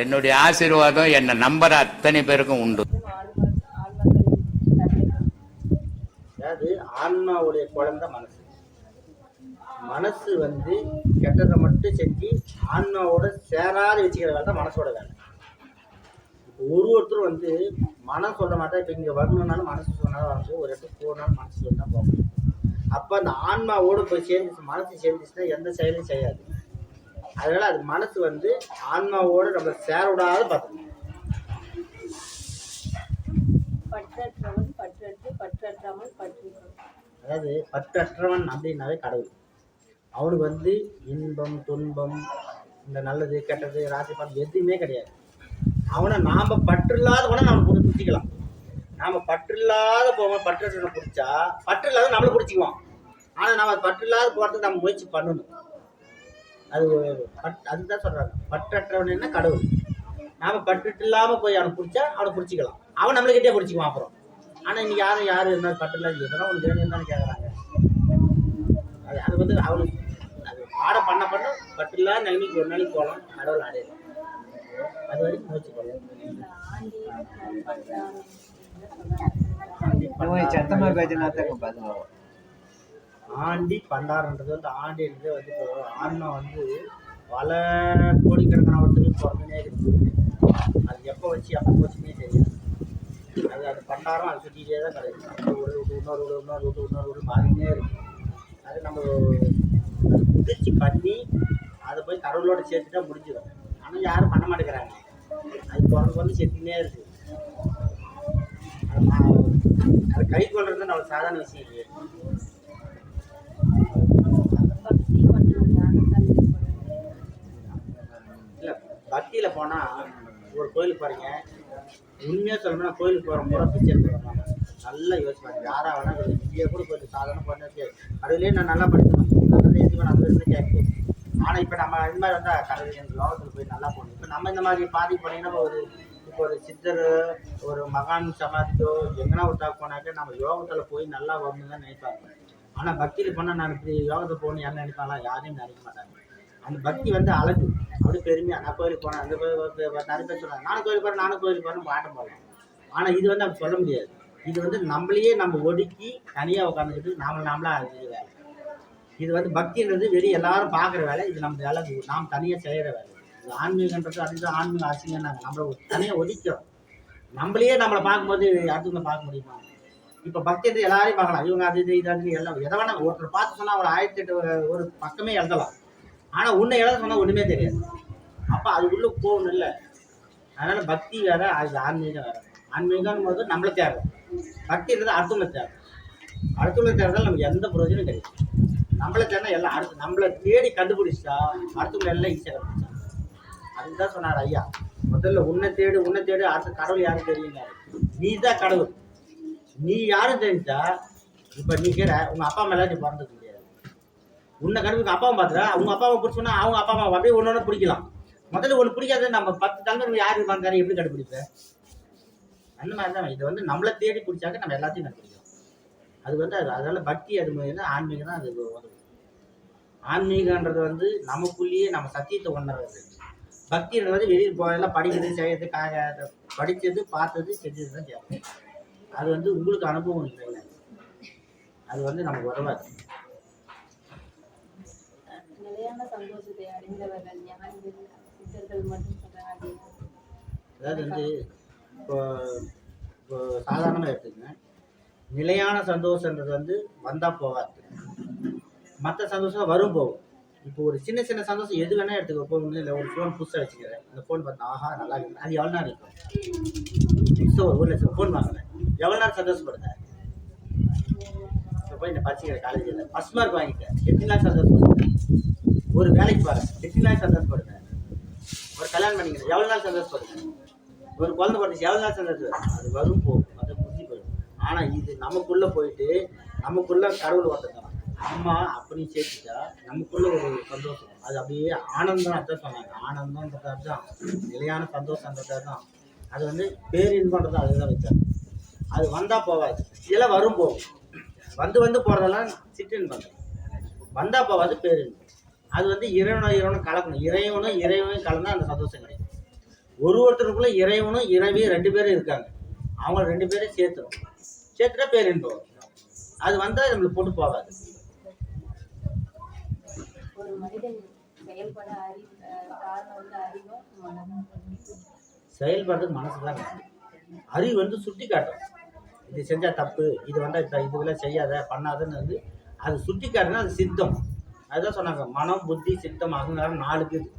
என்னுடைய ஆசீர்வாதம் என்னை நம்புற அத்தனை பேருக்கும் உண்டு. அதாவது ஆன்மாவுடைய குழந்தை மனசு. மனசு கெட்டதை மட்டும் செஞ்சு ஆன்மாவோட சேராத வச்சுக்கிற வேலை தான் மனசோட வேலை. இப்போ ஒருத்தர் மனம் சொல்ல மாட்டா. இப்போ இங்கே வரணுன்னாலும் மனசு சொன்னாலும் ஒரு இடத்துக்கு போனாலும் மனசு சொன்னா போக முடியும். அப்போ அந்த ஆன்மாவோடு போய் சேர்ந்து மனசு சேர்ந்துச்சுன்னா எந்த செயலையும் செய்யாது. அதனால அது மனசு ஆன்மாவோடு நம்ம சேர விடாத பார்த்துக்கணும். அதாவது பற்றற்றவன் அப்படின்னாவே கடவுள். அவனுக்கு இன்பம் துன்பம் இந்த நல்லது கெட்டது ராசி பலன் எதுவுமே கிடையாது. அவனை நாம பற்று இல்லாதவனை நம்ம பிடிச்சிக்கலாம். நாம பற்று இல்லாத போவோம். பற்றற்றவனை பிடிச்சா பற்று இல்லாத நம்மளை பிடிச்சிக்குவான். ஆனால் நம்ம பற்று இல்லாத போகிறதுக்கு நம்ம முயற்சி பண்ணணும். அதுதான் சொல்றாங்க, பற்றற்றவன் என்ன கடவுள். நாம பற்றுட்டு இல்லாம போய் அவனை பிடிச்சா அவனை பிடிச்சிக்கலாம். அவன் நம்மளுக்கிட்டே பிடிச்சிக்குவான் அப்புறம். ஆனா இன்னைக்கு யாரு இருந்தாலும் பற்று இல்லாத இதெல்லாம் உங்களுக்கு வேணும் தானே கேட்கறாங்க. அது அவனுக்கு அது பாடம் பண்ண பற்று இல்லாத நிலைமைக்கு ஒரு நாளைக்கு போகலாம், கடவுள் அடையலாம். அது வரைக்கும் முயற்சி பண்ணலாம். ஆண்டி பண்டாரன்றது ஆண்டின்றது ஆன்மா பல கோடிக்கணக்கான வருஷத்துக்கு பிறந்தனே இருக்கு. அது எப்போ எப்போ வச்சுன்னே தெரியாது. அது பண்டாரம் அது சுற்றிக்கிட்டே தான் கிடைக்கும். இன்னொரு மாறினே இருக்கு. அது நம்ம முதிர்ச்சி பண்ணி அதை போய் கடவுளோட சேர்த்துட்டா முடிஞ்சிடும். ஆனால் யாரும் பண்ண மாட்டேங்கிறாங்க. அது பிறந்து சேர்த்துக்கினே இருக்கு. அது கை கொள்றது நம்ம சாதாரண விஷயம் இல்லையே. இல்லை, பக்தியில் போனால் ஒரு கோயிலுக்கு பாருங்க, உண்மையாக சொல்லணும்னா கோயிலுக்கு போகிற முறை பிச்சை எடுத்துருவாங்க. நல்லா யோசிப்பாங்க. யாராக வேணால் இங்கேயே கூட போயிட்டு சாதாரண பண்ண கடவுளே நான் நல்லா படிக்கணும், நல்லது எதுவும் நம்ம இருந்து கேட்கும். ஆனால் இப்போ நம்ம இந்த மாதிரி கடவுள் எங்கள் லோகத்தில் போய் நல்லா போகணும். இப்போ நம்ம இந்த மாதிரி பாதி போனீங்கன்னா இப்போ ஒரு சித்தர் ஒரு மகான் சமாதிக்கோ எங்கன்னா ஒரு போனாக்க நம்ம யோகத்தில் போய் நல்லா வரணும்னு தான் நினைப்பாங்க. ஆனால் பக்தியில் போனால் நான் இப்படி யோகத்தை போகணும் யாரும் நினைப்பாங்களா? யாரையும் நினைக்க மாட்டாங்க. அந்த பக்தி அழகு, அப்படி பெருமையாக நான் கோயிலுக்கு போனேன். அந்த நிறைய பேர் சொல்கிறாங்க நானும் கோயிலுக்கு போகிறேன் நானும் கோயிலுக்கு போகிறேன்னு பாட்டம் போகலாம். ஆனால் இது அப்படி சொல்ல முடியாது. இது நம்மளையே நம்ம ஒடுக்கி தனியாக உட்காந்துக்கிட்டு நாமளா அது வேலை. இது பக்தின்றது வெளியே எல்லாரும் பார்க்குற வேலை. இது நம்ம வேலை, நாம் தனியாக செய்கிற வேலை. இது ஆன்மீகன்றது அதுதான் ஆன்மீக ஆசைங்க. நாங்கள் நம்மளை தனியாக ஒதுக்கிறோம். நம்மளையே நம்மளை பார்க்கும்போது அடுத்தவங்களை பார்க்க முடியுமா? இப்போ பக்தி எல்லாரையும் பார்க்கலாம். இவங்க அது இது எல்லாம் எதை வேணா ஒருத்தர் பார்த்து சொன்னால் அவர் 1008 ஒரு பக்கமே எழுதலாம். ஆனால் உன்னை எழுத சொன்னால் ஒன்றுமே தெரியாது. அப்போ அது உள்ள போகணும் இல்லை. அதனால் பக்தி வேற, அது ஆன்மீகம் வேற. ஆன்மீகம் போது நம்மளை தேவை, பக்தின்றது அடுத்தவங்களை தேவை. அடுத்தவங்களை தேவைதால் நமக்கு எந்த பிரயோஜனம் கிடையாது. நம்மளை தேவை எல்லாம் அடுத்து நம்மளை தேடி கண்டுபிடிச்சா அடுத்தவங்களை எல்லாம் ஈஸியாக கண்டுபிடிச்சா. அதுதான் சொன்னார் ஐயா. முதல்ல உன்னை தேடு அடுத்த கடவுள் யாரும் தெரியுங்க. நீ தான் கடவுள். நீ யாரும் தெரிஞ்சா இப்போ நீ உங்கள் அப்பா அம்மா எல்லாம் நீ பிறந்துக்க முடியாது. உன்னை கண்டுபிடிக்க அப்பாவை பார்த்துட்டா அவங்க அப்பாவை பிடிச்சோன்னா அவங்க அப்பா அம்மா அப்படியே ஒன்று பிடிக்கலாம். முதல்ல ஒன்று பிடிக்காது. நம்ம 10 தலைமுறை யாரு பார்த்தாரு எப்படி கண்டுபிடிப்பேன்? அந்த மாதிரி தான் இது நம்மளை தேடி பிடிச்சாக்க நம்ம எல்லாத்தையும் கண்டுபிடிக்கலாம். அது அதனால பக்தி அது ஆன்மீகம் தான். அது உதவும். ஆன்மீகன்றது நமக்குள்ளேயே நம்ம சத்தியத்தை உணர்றது. பக்தின்றது வெளியில் போயெல்லாம் படிக்கிறது செய்யறது படித்தது பார்த்தது செஞ்சது தான் செய்யணும். அது உங்களுக்கு அனுபவம் இல்லை. அது நமக்கு உதவாது. அதாவது இப்போ சாதாரணமாக எடுத்துக்கங்க. நிலையான சந்தோஷன்றது வந்தால் போகாது. மற்ற சந்தோஷம் வரும் போகும். இப்போ ஒரு சின்ன சந்தோஷம் எது வேணா எடுத்துக்க. போகணும் இல்லை, ஒரு ஃபோன் புதுசாக வச்சுக்கிறேன். அந்த ஃபோன் பார்த்தா ஆஹா நல்லா இருக்கு. அது எவ்வளோ நேரம் இருக்கும்? புதுசாக 1 லட்சம் ஃபோன் வாங்கினேன். எவ்வளோ நேரம் சந்தோஷப்படுங்க? இப்போ போய் இந்த படிச்சுக்கிற காலேஜில் ஃபஸ்ட் மார்க் வாங்கிட்டேன். 8 நாள் சந்தோஷப்படுங்க. ஒரு வேலைக்கு பாருங்க, 8 நாள் சந்தோஷப்படுங்க. ஒரு கல்யாணம் பண்ணிக்கிறேன், எவ்வளோ நாள் சந்தோஷப்படுங்க? ஒரு குழந்தை படிச்சு எவ்வளோ நாள் சந்தோஷம்? அது வரும் போகும், அது முடிஞ்சு போயிடும். ஆனால் இது நமக்குள்ளே போயிட்டு நமக்குள்ள கடவுள் ஒருத்தர் அம்மா அப்படின்னு சேர்த்துட்டா நமக்குள்ள ஒரு சந்தோஷம். அது அப்படியே ஆனந்தம். அதான் சொன்னாங்க, ஆனந்தம்ன்றது அதுதான் நிலையான சந்தோஷன்றது தான். அது பேரின்பன்றது அதுதான் வச்சாங்க. அது வந்தால் போகாது. இதெல்லாம் வரும் போகும். வந்து போகிறதெல்லாம் சிற்றின்பம். வந்தால் போகாது பேரின்பம். அது இறைவனும் கலக்கணும். இறைவனும் கலந்தால் அந்த சந்தோஷம் கிடைக்கும். ஒருத்தருக்குள்ள இறைவனும் இறைவியும் 2 பேரும் இருக்காங்க. அவங்க 2 பேரும் சேர்த்துட்டா பேரின்பம். அது வந்தா நம்மளுக்கு போட்டு போகாது. ஒரு மனிதன் செயல்பட காரணம் வந்து அறிவும் மனமும். செயல்படுறதுக்கு மனசு தான். அறிவு வந்து சுட்டி காட்டும், இது செஞ்சா தப்பு, இது வந்தா இதுவெல்லாம் செய்யாத பண்ணாதன்னு வந்து அது சுட்டி காட்டுனா அது சித்தம். அதுதான் சொன்னாங்க, மனம் புத்தி சித்தம் அகங்காரம் 4 இருக்குது.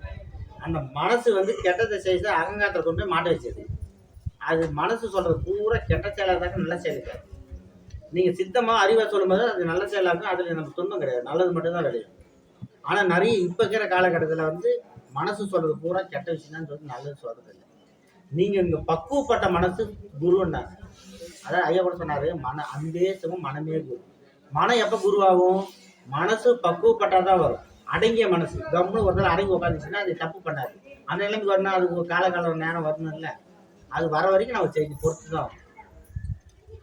அந்த மனசு வந்து கெட்டதை செய்து அகங்காரத்தை கொண்டு போய் மாட்ட வச்சது. அது மனசு சொல்றது பூரா கெட்ட செயலாக நல்ல செயலுக்காது. நீங்க சித்தமா அறிவா சொல்லும்போது அது நல்ல செயலாக்கும். அதுல நமக்கு துன்பம் கிடையாது, நல்லது மட்டும்தான் விளையும். ஆனா நிறைய இப்ப இருக்கிற காலகட்டத்தில் வந்து மனசு சொல்றது பூரா கெட்ட விஷயம் தான் சொல்லி நல்லது சொல்றது இல்லை. நீங்க இங்க பக்குவப்பட்ட மனசு குருன்னாங்க. அதாவது ஐயா கூட சொன்னாரு, அன்பே சிவம் மனமே குரு. மனம் எப்ப குருவாகும்? மனசு பக்குவப்பட்டாதான் வரும். அடங்கிய மனசு கம்முன்னு ஒரு நாள் அடங்கி உட்காந்துச்சுன்னா அது தப்பு பண்ணாது. அந்த நிலைமைக்கு வரணும், அதுக்கு ஒரு காலகாலம் நேரம் வரணும் இல்லை. அது வர வரைக்கும் நம்ம செய்தி பொறுத்து தான்.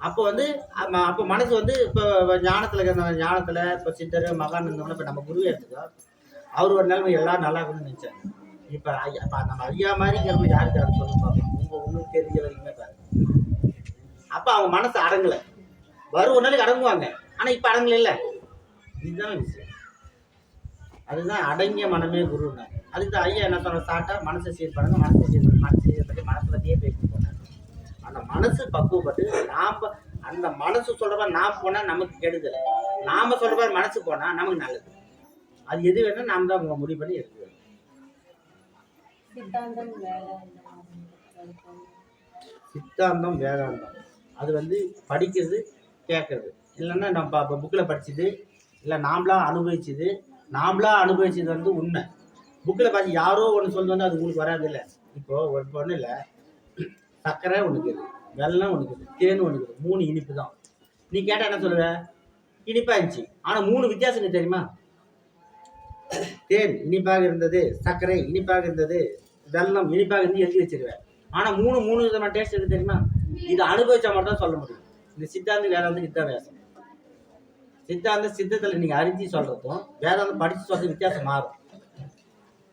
அப்போ வந்து அப்போ மனசு வந்து இப்போ ஞானத்துல இப்போ சித்தர் மகான் இருந்தோம்னா இப்போ நம்ம குருவே எடுத்துக்கோ, அவர் ஒரு நிலைமை எல்லாரும் நல்லா இருக்குன்னு நினைச்சாங்க. இப்போ நம்ம ஐயா மாதிரி இருக்கிறவங்க யாருக்கு அதை சொல்லி பார்க்கணும், உங்களுக்கு தெரிஞ்ச வரைக்குமே பாருங்க. அப்போ அவங்க மனசு அடங்கலை, வரும் ஒரு நாளைக்கு அடங்குவாங்க. ஆனால் இப்போ அடங்கல இல்லை. இதுதான் விஷயம். அதுதான் அடங்கிய மனமே குருன்னா. அதுக்கு தான் ஐயா என்ன சொல்ற, சாட்டா மனசை சீர் பண்ணுங்க, மனசை சீர் பண்ணி மனசை பற்றியே பேசி போனாங்க. அந்த மனசு பக்குவப்பட்டு நாம அந்த மனசு சொல்றப்ப நாம் போனா நமக்கு கெடுதல், நாம சொல்றப்ப மனசு போனா நமக்கு நல்லது. அது எது வேணும் நாம தான் உங்க முடிவு பண்ணி எடுத்து. சித்தாந்தம் வேதாந்தம் அது வந்து படிக்கிறது கேட்கறது இல்லைன்னா நம்ம புக்கில் படிச்சது இல்லை நாமளா அனுபவிச்சது வந்து உண்மை. புக்கில் பார்த்து யாரோ ஒன்று சொல்லி வந்து அது உங்களுக்கு வராது இல்லை. இப்போ ஒரு பொண்ணு இல்லை, சர்க்கரை ஒன்றுக்கு வெல்லம் ஒன்றுக்குது, தேன் ஒன்றுக்குது, 3 இனிப்பு தான். நீ கேட்டால் என்ன சொல்லுவ? இனிப்பாக இருந்துச்சு. ஆனால் 3 வித்தியாசங்க தெரியுமா? தேன் இனிப்பாக இருந்தது, சர்க்கரை இனிப்பாக இருந்தது, வெல்லம் இனிப்பாக இருந்து எழுதி வச்சிருவேன். ஆனால் 3 விதமான டேஸ்ட் இருக்கு தெரியுமா? இதை அனுபவிச்சா மட்டும் தான் சொல்ல முடியும். இந்த சித்தாந்த வேதாந்தம் இதுதான் வேஷம். சித்தாந்த சித்தத்தில் நீங்கள் அறிஞ்சு சொல்கிறதும் வேதாந்தம் படித்து சொல்றது வித்தியாசம் மாறும்.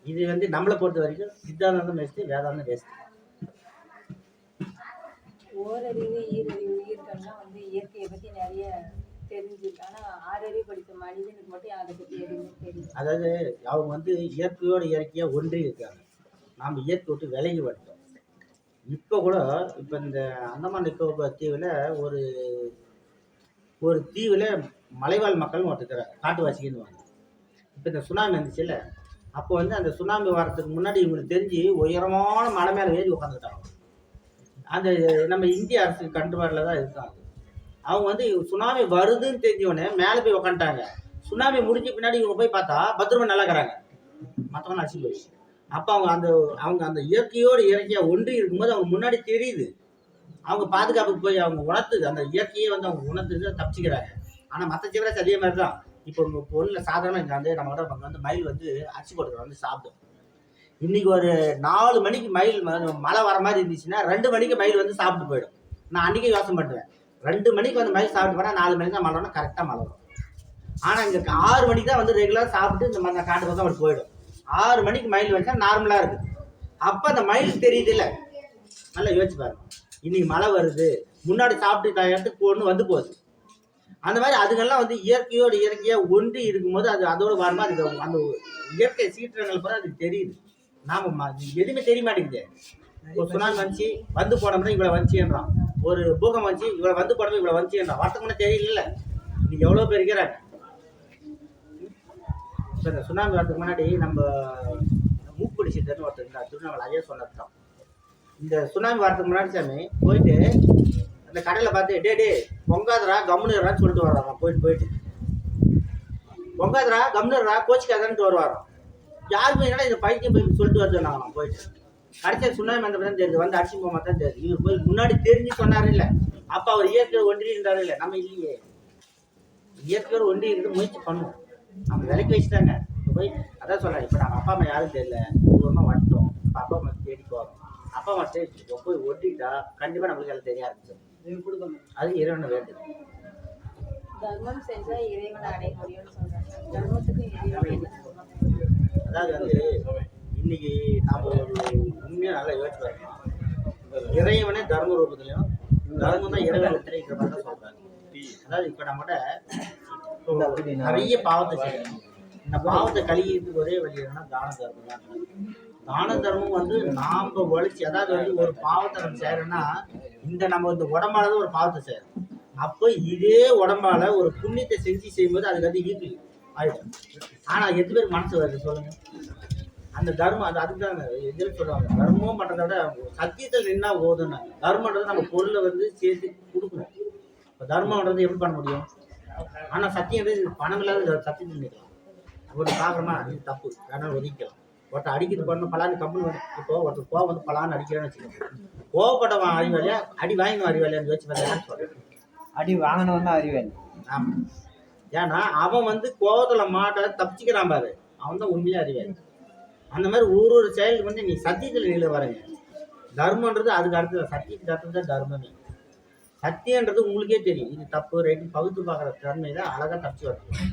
இது வந்து நம்மளை பொறுத்த வரைக்கும் சித்தாந்தம் வேஸ்ட்டு, வேதாந்தம் வேஸ்ட்டு. ஓரறிவு ஈரறிவு உயிர்கள்லாம் வந்து இயற்கையை பற்றி நிறைய தெரிஞ்சுருக்கு. ஆனால் 6 அறிவு படித்த மனிதனுக்கு மட்டும் அதை பற்றி எதுவுமே தெரியும். அதாவது அவங்க வந்து இயற்கையோட இயற்கையாக ஒன்றி இருக்காங்க. நாம் இயற்கை விட்டு விலகி வந்துட்டோம். இப்போ கூட இப்போ இந்த அந்தமான் நிக்கோபார் தீவில் ஒரு தீவில் மலைவாழ் மக்கள்னு ஒருத்தர் காட்டுவாசிக்குன்னு வாங்க. இப்போ இந்த சுனாமி வந்துச்சு இல்லை, அப்போ வந்து அந்த சுனாமி வரத்துக்கு முன்னாடி இவங்களுக்கு தெரிஞ்சு உயரமான மலை மேலே ஏறி உட்காந்துக்கிட்டாங்க. அந்த நம்ம இந்திய அரசு கட்டுப்பாடில் தான் இருக்காங்க. அவங்க வந்து சுனாமி வருதுன்னு தெரிஞ்சவொடனே மேலே போய் உக்காந்துட்டாங்க. சுனாமி முடிஞ்ச பின்னாடி இவங்க போய் பார்த்தா பத்திரமா நல்லா இருக்கிறாங்க, மற்றவங்க அடிச்சு போயிடுச்சு. அப்போ அவங்க அந்த இயற்கையோடு இயற்கையாக ஒன்றி இருக்கும்போது அவங்க முன்னாடி தெரியுது. அவங்க பாதுகாப்புக்கு போய் அவங்க உணர்த்துது, அந்த இயற்கையே வந்து அவங்க உணர்த்துது, தப்பிச்சுக்கிறாங்க. ஆனால் மற்ற ஜீவராசி அதே மாதிரி தான். இப்போ உங்கள் பொருளில் சாதாரண இங்கே வந்து நம்ம வந்து மயில் வந்து அரிசி போட்டுக்கிறோம் வந்து சாப்பிடும். இன்னைக்கு ஒரு 4 மணிக்கு மயில் மழை வர மாதிரி இருந்துச்சுன்னா 2 மணிக்கு மயில் வந்து சாப்பிட்டு போயிடும். நான் அன்றைக்கே யோசனை பண்ணுவேன், 2 மணிக்கு வந்து மயில் சாப்பிட்டு போனால் 4 மணிக்கு தான் மழை வரணும், கரெக்டாக மழை வரும். ஆனால் இங்கே 6 மணிக்கு தான் வந்து ரெகுலராக சாப்பிட்டு இந்த காட்டு பக்கம் அப்படி போயிடும். 6 மணிக்கு மயில் வச்சா நார்மலாக இருக்குது. அப்போ அந்த மயில் தெரியுது இல்லை, நல்லா யோசிச்சு பாருங்க. இன்னைக்கு மழை வருது, முன்னாடி சாப்பிட்டு இடத்துக்கு போகணுன்னு வந்து போகுது. அந்த மாதிரி அதுங்கெல்லாம் வந்து இயற்கையோடு இயற்கையாக ஒன்றி இருக்கும்போது அது அதோட வரமா அது அந்த இயற்கை சீற்றங்கள் போல அதுக்கு தெரியுது. நாம எதுவுமே தெரிய மாட்டேங்குது. ஒரு சுனாமி வந்துச்சு வந்து போனோம்னா இவ்வளோ வந்துச்சுன்றான், ஒரு பூகம் வந்துச்சு இவ்வளோ வந்து போனோம் இவ்வளோ வந்துச்சுன்றான். வரத்துக்கு முன்னே தெரியல. இன்னைக்கு எவ்வளோ பேர் இருக்கிறாங்க. இப்போ இந்த சுனாமி வரதுக்கு முன்னாடி நம்ம மூக்குடி சித்தர்னு ஒருத்தர் இருந்தார், திருவண்ணாமலை ஐயா சொன்னதுதான். இந்த சுனாமி வரதுக்கு முன்னாடி சாமி போயிட்டு அந்த கடையில் பார்த்து டே பொங்காதரா கம்முனுறான்னு சொல்லிட்டு வர்றாங்க. போயிட்டு பொங்காதரா கம்முனுறா கோச்சிக்காதான்ட்டு வருவாராம். யாருமே என்னடா இந்த பைத்தியம் போய் சொல்லிட்டு வருது நாங்களாம். போயிட்டு கடைசியாக சுனாமி வந்த தான் தெரியுது, வந்து அடிச்சு போக மாத்தான் தெரியுது. இவர் போய் முன்னாடி தெரிஞ்சு சொன்னாரு இல்லை, அப்போ அவர் இயற்கை ஒன்றி இருந்தாரு இல்லை, நம்ம இல்லையே. இயற்கையோடு ஒன்றி இருந்து முயற்சி பண்ணுவோம். நம்ம விலைக்கு வச்சுட்டாங்க போய். அதான் சொல்கிறேன், இப்போ நம்ம அப்பா அம்மா யாரும் தெரியல, தூரமாக வந்துட்டோம். இப்போ அப்பா அம்மா தேடி போகிறோம். அப்பா அம்மா தேடி போய் ஒட்டிட்டா கண்டிப்பாக நம்மளுக்கு எல்லாம் தெரிய ஆரம்பிச்சிடும். அது இறைவனை வேண்டுது. தர்மம் செஞ்சா இறைவனை அடைய முடியும்னு சொல்றாங்க. தர்மத்துக்கு இறைவன் என்ன சொல்றாங்க? அதாவது வந்து இன்னைக்கு நாம ஒரு உண்மையாக நல்லா யோசிச்சு வரணும். இறைவனே தர்ம ரூபத்திலையும் தர்மம் தான் இறைவன் இருக்கிற மாதிரி தான் சொல்றாங்க. அதாவது இப்போ நம்மகிட்ட நிறைய பாவத்தை செய்யணும். இந்த பாவத்தை கழுகிறதுக்கு ஒரே வழி என்னன்னா தான தர்மம் தான். தான தர்மம் வந்து நாம உழைச்சி, அதாவது வந்து ஒரு பாவத்தை நம்ம செய்யறோம்னா நம்ம இந்த உடம்பாலதான் ஒரு பாவத்தை செய்யறோம். அப்போ இதே உடம்பால ஒரு புண்ணியத்தை செஞ்சு செய்யும்போது அதுக்கு வந்து ஈர்ப்பு ஆயிடும். ஆனா எத்தனை பேருக்கு மனசு வருது சொல்லுங்க? அந்த தர்மம் அதுக்கு தான் எதிர்ப்பு சொல்லுவாங்க. தர்மம் பண்றதை விட சத்தியத்தில் நின்னா போதும்னா, தர்மன்றது நம்ம பொருளை வந்து சேர்த்து கொடுக்கணும். இப்போ தர்மம்ன்றது எப்படி பண்ண முடியும்? ஆனா சத்தியன்றது பணம் இல்லாத சத்தியத்தில் நிற்கலாம். ஒரு பார்க்குறோமா, இது தப்பு, வேணாலும் ஒதுக்கலாம். ஒருத்தர் அடிக்கிறது பண்ணணும் பலான்னு கம்பெனி வந்து இப்போ ஒருத்தர் கோவம் வந்து பலான்னு அடிக்கிறேன்னு வச்சுக்கோங்க. கோவப்பட்டவன் அறிவாளியா, அடி வாங்கினவன் அறிவாளியான்னு யோசிச்சு பார்த்தா சொல்றேன். அடி வாங்கினவன் தான் அறிவாளி. ஆமா, ஏன்னா அவன் வந்து கோவத்துல மாட்ட தப்பிச்சுக்கிறான் பாரு, அவன் தான் உண்மையா அறிவாளி. அந்த மாதிரி ஒரு செயலுக்கு வந்து நீ சத்தியத்தில் நிலை வரங்க. தர்மன்றது அதுக்கு அடுத்தது, சத்தியத்துக்கு அடுத்தது தான் தர்மமே. சத்தியன்றது உங்களுக்கே தெரியும், இது தப்பு ரைட்டு பகுத்து பார்க்குற தன்மை தான் அழகா தப்பிச்சு வரணும்.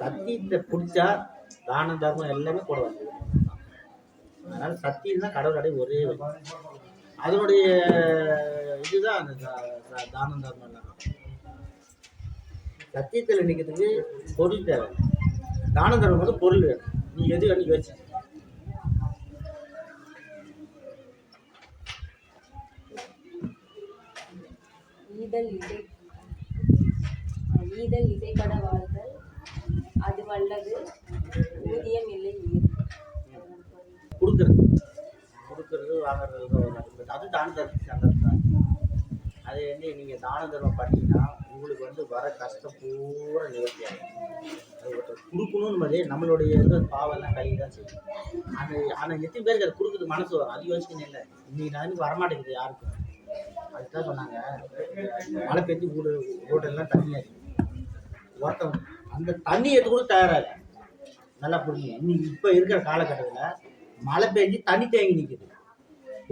சத்தியத்தை பிடிச்சா தான தர்மம் எல்லாமே கூட வந்து. அதனால சத்தியம் தான் கடவுள் அடைய ஒரே வழி. அதனுடைய இதுதான் அந்த தான தர்மம் எல்லாம். சத்தியத்தில் நிற்கிறதுக்கு பொருள் தேவை, தான தர்மம் வந்து பொருள் வேணும். நீ எது வேணும் யோசிச்சு. ஈதல் இசைப்பட வாழ்தல் அது வல்லது, ஊதியம் இல்லை கொடுக்கறது வாங்குறது அது தான தர்மம் தான். அது வந்து நீங்கள் தான தர்மம் பண்ணீங்கன்னா உங்களுக்கு வந்து வர கஷ்டம் பூரா நிவர்த்தி ஆகும். அது ஒருத்தர் கொடுக்கணும்னு போதே நம்மளுடைய இது பாவெல்லாம் கழுவி தான் செய்யும். ஆனால் எத்தனை பேருக்கு அது கொடுக்குறது மனசு வரும், அது யோசிக்கணும். இல்லை இன்னைக்கு நான் வரமாட்டேங்குது யாருக்கும். அதுதான் சொன்னாங்க, மழை பெஞ்சு ரோடெல்லாம் தண்ணியாக இருக்குது. ஒருத்தன் அந்த தண்ணி எடுத்து கூட தயாராக நல்லா புரிஞ்சுங்க. இன்னைக்கு இப்போ இருக்கிற காலகட்டத்தில் மழை பெஞ்சு தண்ணி தேங்கி நிற்குது.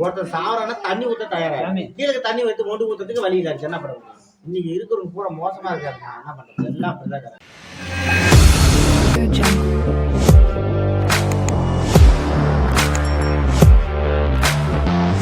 ஒருத்தன் சாவரானா தண்ணி ஊற்ற தயாராக, கீழே தண்ணி வைத்து மொண்டு ஊற்றுறதுக்கு வழி இல்லாச்சு. என்ன பண்ண முடியும்? இன்னைக்கு இருக்கிறவங்க பூரா மோசமாக இருக்காருண்ணா, என்ன பண்ணுறது? எல்லாம் அப்படிதான்.